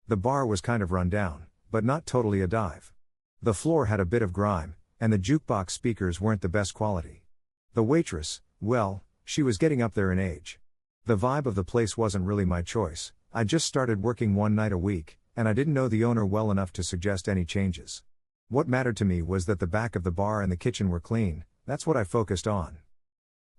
The bar was kind of run down, but not totally a dive. The floor had a bit of grime, and the jukebox speakers weren't the best quality. The waitress, well, she was getting up there in age. The vibe of the place wasn't really my choice. I just started working one night a week, and I didn't know the owner well enough to suggest any changes. What mattered to me was that the back of the bar and the kitchen were clean. That's what I focused on.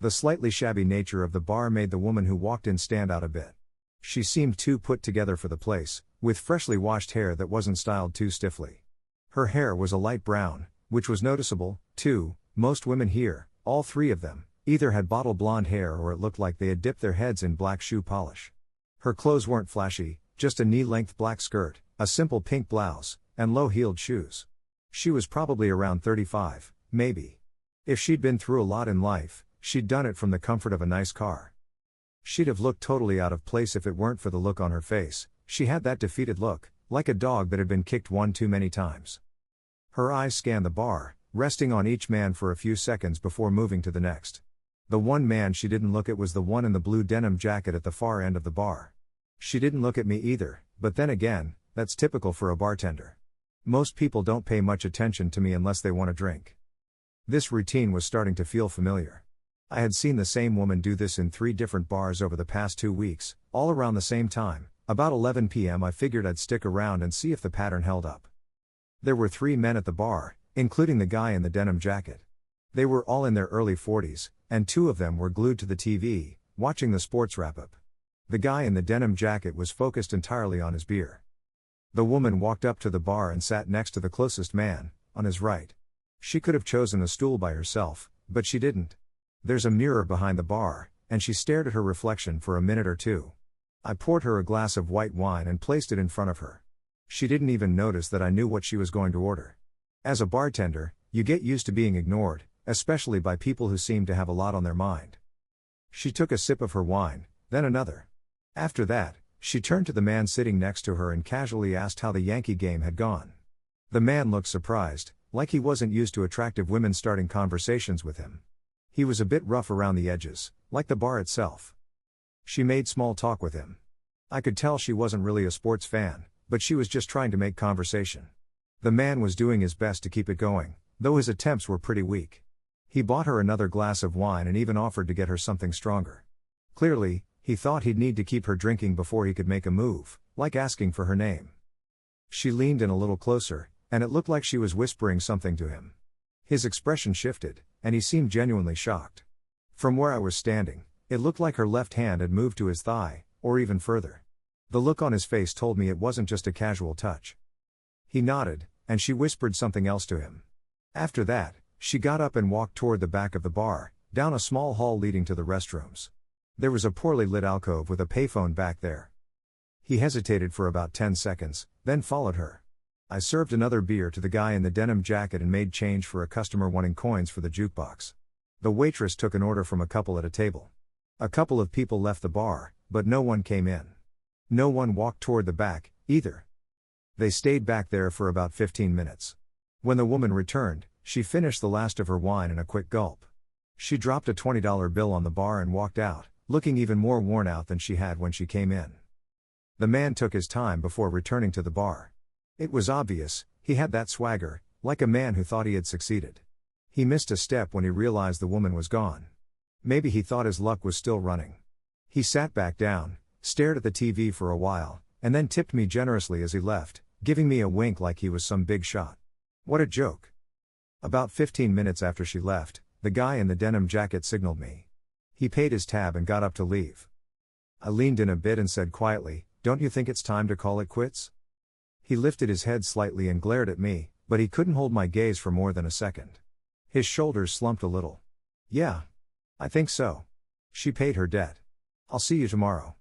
The slightly shabby nature of the bar made the woman who walked in stand out a bit. She seemed too put together for the place, with freshly washed hair that wasn't styled too stiffly. Her hair was a light brown, which was noticeable, too. Most women here, all three of them, either had bottle blonde hair or it looked like they had dipped their heads in black shoe polish. Her clothes weren't flashy, just a knee-length black skirt, a simple pink blouse, and low-heeled shoes. She was probably around 35, maybe. If she'd been through a lot in life, she'd done it from the comfort of a nice car. She'd have looked totally out of place if it weren't for the look on her face. She had that defeated look, like a dog that had been kicked one too many times. Her eyes scanned the bar, resting on each man for a few seconds before moving to the next. The one man she didn't look at was the one in the blue denim jacket at the far end of the bar. She didn't look at me either, but then again, that's typical for a bartender. Most people don't pay much attention to me unless they want a drink. This routine was starting to feel familiar. I had seen the same woman do this in 3 different bars over the past 2 weeks, all around the same time. About 11 p.m. I figured I'd stick around and see if the pattern held up. There were 3 men at the bar, including the guy in the denim jacket. They were all in their early 40s, and 2 of them were glued to the TV, watching the sports wrap-up. The guy in the denim jacket was focused entirely on his beer. The woman walked up to the bar and sat next to the closest man, on his right. She could have chosen a stool by herself, but she didn't. There's a mirror behind the bar, and she stared at her reflection for a minute or two. I poured her a glass of white wine and placed it in front of her. She didn't even notice that I knew what she was going to order. As a bartender, you get used to being ignored, especially by people who seem to have a lot on their mind. She took a sip of her wine, then another. After that, she turned to the man sitting next to her and casually asked how the Yankee game had gone. The man looked surprised, like he wasn't used to attractive women starting conversations with him. He was a bit rough around the edges, like the bar itself. She made small talk with him. I could tell she wasn't really a sports fan, but she was just trying to make conversation. The man was doing his best to keep it going, though his attempts were pretty weak. He bought her another glass of wine and even offered to get her something stronger. Clearly, he thought he'd need to keep her drinking before he could make a move, like asking for her name. She leaned in a little closer, and it looked like she was whispering something to him. His expression shifted, and he seemed genuinely shocked. From where I was standing, it looked like her left hand had moved to his thigh, or even further. The look on his face told me it wasn't just a casual touch. He nodded, and she whispered something else to him. After that, she got up and walked toward the back of the bar, down a small hall leading to the restrooms. There was a poorly lit alcove with a payphone back there. He hesitated for about 10 seconds, then followed her. I served another beer to the guy in the denim jacket and made change for a customer wanting coins for the jukebox. The waitress took an order from a couple at a table. A couple of people left the bar, but no one came in. No one walked toward the back, either. They stayed back there for about 15 minutes. When the woman returned, she finished the last of her wine in a quick gulp. She dropped a $20 bill on the bar and walked out, looking even more worn out than she had when she came in. The man took his time before returning to the bar. It was obvious, he had that swagger, like a man who thought he had succeeded. He missed a step when he realized the woman was gone. Maybe he thought his luck was still running. He sat back down, stared at the TV for a while, and then tipped me generously as he left, giving me a wink like he was some big shot. What a joke. About 15 minutes after she left, the guy in the denim jacket signaled me. He paid his tab and got up to leave. I leaned in a bit and said quietly, "Don't you think it's time to call it quits?" He lifted his head slightly and glared at me, but he couldn't hold my gaze for more than a second. His shoulders slumped a little. "Yeah. I think so. She paid her debt. I'll see you tomorrow."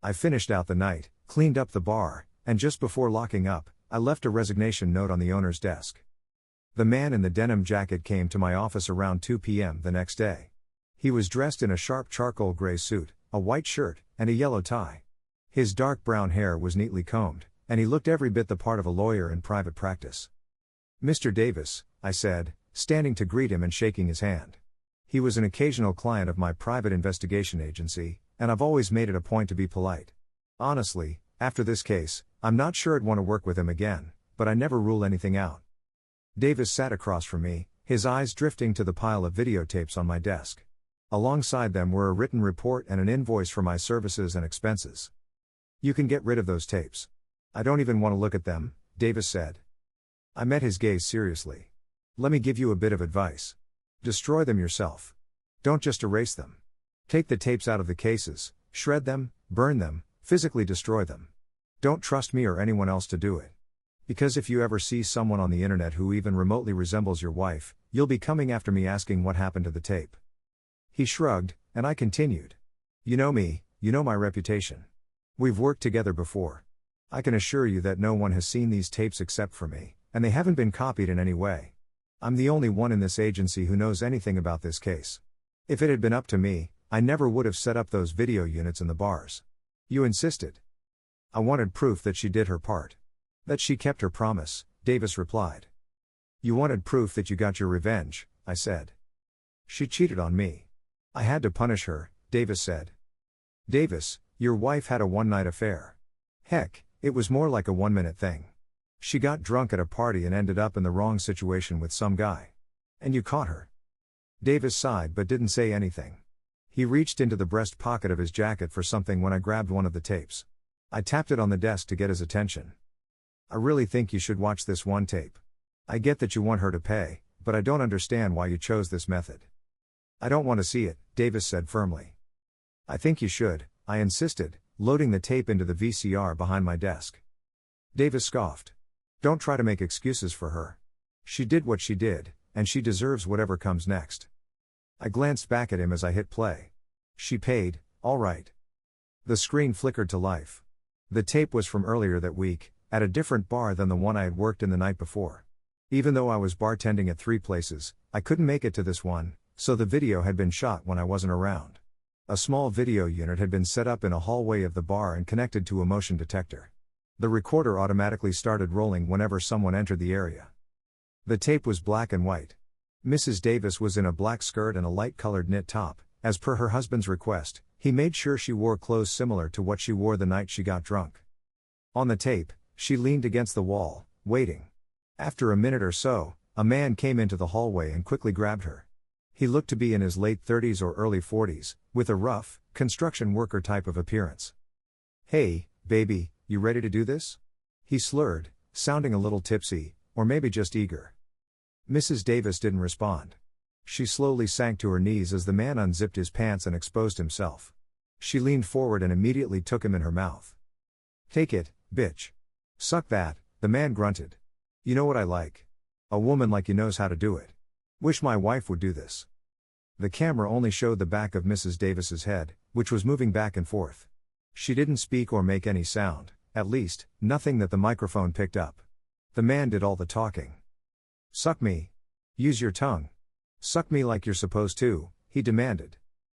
I finished out the night, cleaned up the bar, and just before locking up, I left a resignation note on the owner's desk. The man in the denim jacket came to my office around 2 p.m. the next day. He was dressed in a sharp charcoal gray suit, a white shirt, and a yellow tie. His dark brown hair was neatly combed, and he looked every bit the part of a lawyer in private practice. "Mr. Davis," I said, standing to greet him and shaking his hand. He was an occasional client of my private investigation agency, and I've always made it a point to be polite. Honestly, after this case, I'm not sure I'd want to work with him again, but I never rule anything out. Davis sat across from me, his eyes drifting to the pile of videotapes on my desk. Alongside them were a written report and an invoice for my services and expenses. You can get rid of those tapes. I don't even want to look at them, Davis said. I met his gaze seriously. Let me give you a bit of advice. Destroy them yourself. Don't just erase them. Take the tapes out of the cases, shred them, burn them, physically destroy them. Don't trust me or anyone else to do it. Because if you ever see someone on the internet who even remotely resembles your wife, you'll be coming after me asking what happened to the tape. He shrugged, and I continued. You know me, you know my reputation. We've worked together before. I can assure you that no one has seen these tapes except for me, and they haven't been copied in any way. I'm the only one in this agency who knows anything about this case. If it had been up to me, I never would have set up those video units in the bars. You insisted. I wanted proof that she did her part. That she kept her promise, Davis replied. You wanted proof that you got your revenge, I said. She cheated on me. I had to punish her, Davis said. Davis, your wife had a one-night affair. Heck, it was more like a one-minute thing. She got drunk at a party and ended up in the wrong situation with some guy. And you caught her. Davis sighed but didn't say anything. He reached into the breast pocket of his jacket for something when I grabbed one of the tapes. I tapped it on the desk to get his attention. I really think you should watch this one tape. I get that you want her to pay, but I don't understand why you chose this method. I don't want to see it, Davis said firmly. I think you should, I insisted, loading the tape into the VCR behind my desk. Davis scoffed. Don't try to make excuses for her. She did what she did, and she deserves whatever comes next. I glanced back at him as I hit play. She paid, all right. The screen flickered to life. The tape was from earlier that week, at a different bar than the one I had worked in the night before. Even though I was bartending at 3 places, I couldn't make it to this one, so the video had been shot when I wasn't around. A small video unit had been set up in a hallway of the bar and connected to a motion detector. The recorder automatically started rolling whenever someone entered the area. The tape was black and white. Mrs. Davis was in a black skirt and a light-colored knit top. As per her husband's request, he made sure she wore clothes similar to what she wore the night she got drunk. On the tape, she leaned against the wall, waiting. After a minute or so, a man came into the hallway and quickly grabbed her. He looked to be in his late 30s or early 40s, with a rough, construction worker type of appearance. Hey, baby, you ready to do this? He slurred, sounding a little tipsy, or maybe just eager. Mrs. Davis didn't respond. She slowly sank to her knees as the man unzipped his pants and exposed himself. She leaned forward and immediately took him in her mouth. Take it, bitch. Suck that, the man grunted. You know what I like? A woman like you knows how to do it. Wish my wife would do this. The camera only showed the back of Mrs. Davis's head, which was moving back and forth. She didn't speak or make any sound, at least, nothing that the microphone picked up. The man did all the talking. Suck me. Use your tongue. Suck me like you're supposed to, he demanded.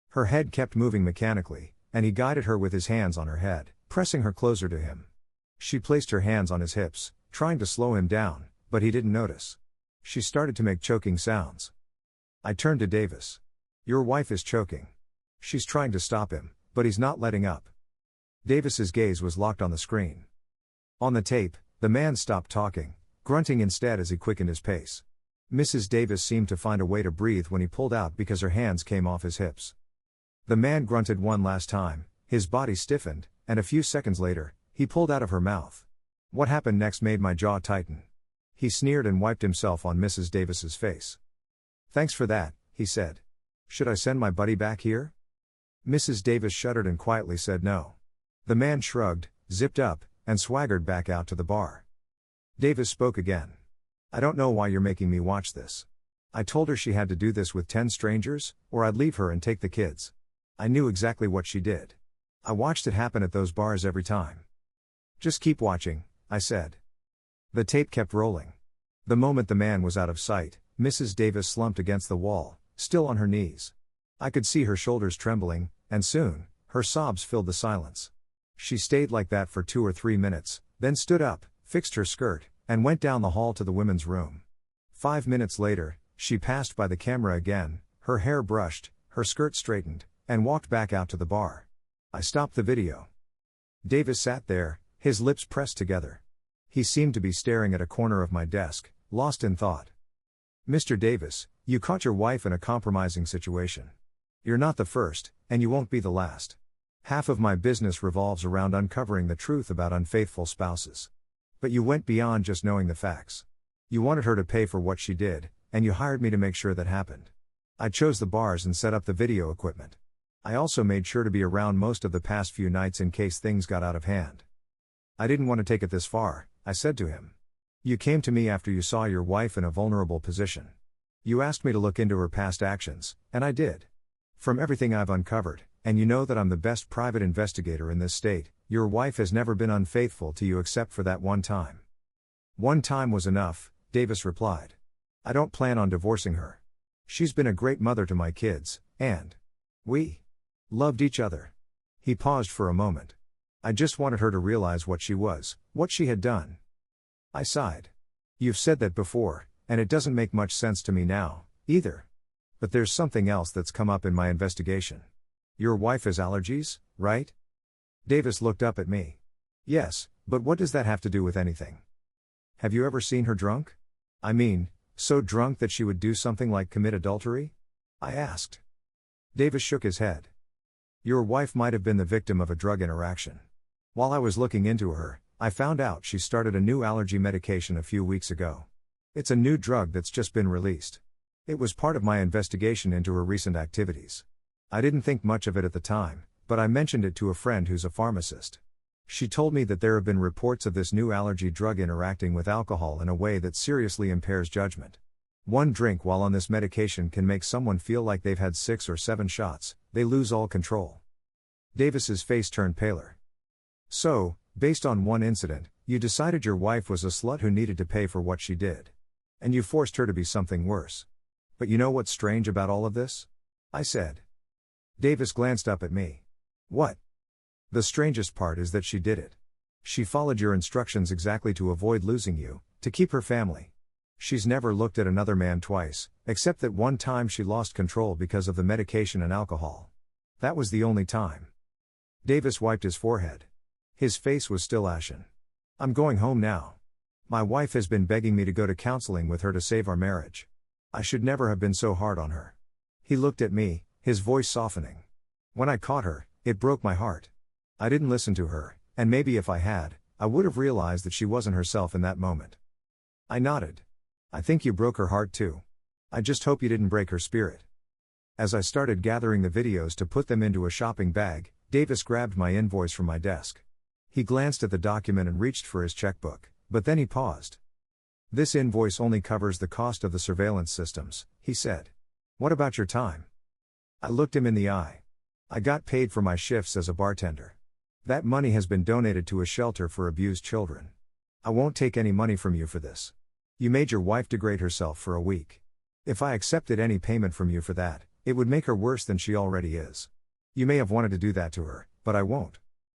Her head kept moving mechanically, and he guided her with his hands on her head, pressing her closer to him. She placed her hands on his hips, trying to slow him down, but he didn't notice. She started to make choking sounds. I turned to Davis. Your wife is choking. She's trying to stop him, but he's not letting up. Davis's gaze was locked on the screen. On the tape, the man stopped talking, grunting instead as he quickened his pace. Mrs. Davis seemed to find a way to breathe when he pulled out because her hands came off his hips. The man grunted one last time, his body stiffened, and a few seconds later, he pulled out of her mouth. What happened next made my jaw tighten. He sneered and wiped himself on Mrs. Davis's face. Thanks for that, he said. Should I send my buddy back here? Mrs. Davis shuddered and quietly said no. The man shrugged, zipped up, and swaggered back out to the bar. Davis spoke again. I don't know why you're making me watch this. I told her she had to do this with 10 strangers, or I'd leave her and take the kids. I knew exactly what she did. I watched it happen at those bars every time. Just keep watching, I said. The tape kept rolling. The moment the man was out of sight, Mrs. Davis slumped against the wall, still on her knees. I could see her shoulders trembling, and soon, her sobs filled the silence. She stayed like that for 2 or 3 minutes, then stood up, fixed her skirt, and went down the hall to the women's room. 5 minutes later, she passed by the camera again, her hair brushed, her skirt straightened, and walked back out to the bar. I stopped the video. Davis sat there, His lips pressed together. He seemed to be staring at a corner of my desk, lost in thought. "Mr. Davis, you caught your wife in a compromising situation. You're not the first, and you won't be the last. Half of my business revolves around uncovering the truth about unfaithful spouses. But you went beyond just knowing the facts. You wanted her to pay for what she did, and you hired me to make sure that happened. I chose the bars and set up the video equipment. I also made sure to be around most of the past few nights in case things got out of hand. I didn't want to take it this far," I said to him. "You came to me after you saw your wife in a vulnerable position. You asked me to look into her past actions, and I did. From everything I've uncovered, and you know that I'm the best private investigator in this state, your wife has never been unfaithful to you except for that one time." "One time was enough," Davis replied. "I don't plan on divorcing her. She's been a great mother to my kids, and we loved each other." He paused for a moment. "I just wanted her to realize what she was, what she had done." I sighed. "You've said that before, and it doesn't make much sense to me now, either. But there's something else that's come up in my investigation. Your wife has allergies, right?" Davis looked up at me. "Yes, but what does that have to do with anything? Have you ever seen her drunk? I mean, so drunk that she would do something like commit adultery?" I asked. Davis shook his head. "Your wife might have been the victim of a drug interaction. While I was looking into her, I found out she started a new allergy medication a few weeks ago. It's a new drug that's just been released. It was part of my investigation into her recent activities. I didn't think much of it at the time, but I mentioned it to a friend who's a pharmacist. She told me that there have been reports of this new allergy drug interacting with alcohol in a way that seriously impairs judgment. One drink while on this medication can make someone feel like they've had 6 or 7 shots, they lose all control." Davis's face turned paler. "So, based on one incident, you decided your wife was a slut who needed to pay for what she did. And you forced her to be something worse. But you know what's strange about all of this?" I said. Davis glanced up at me. "What?" "The strangest part is that she did it. She followed your instructions exactly to avoid losing you, to keep her family. She's never looked at another man twice, except that one time she lost control because of the medication and alcohol. That was the only time." Davis wiped his forehead. His face was still ashen. "I'm going home now. My wife has been begging me to go to counseling with her to save our marriage. I should never have been so hard on her." He looked at me, his voice softening. "When I caught her, it broke my heart. I didn't listen to her, and maybe if I had, I would have realized that she wasn't herself in that moment." I nodded. "I think you broke her heart too. I just hope you didn't break her spirit." As I started gathering the videos to put them into a shopping bag, Davis grabbed my invoice from my desk. He glanced at the document and reached for his checkbook, but then he paused. "This invoice only covers the cost of the surveillance systems," he said. "What about your time?" I looked him in the eye. "I got paid for my shifts as a bartender. That money has been donated to a shelter for abused children. I won't take any money from you for this. You made your wife degrade herself for a week. If I accepted any payment from you for that, it would make her worse than she already is. You may have wanted to do that to her, but I won't."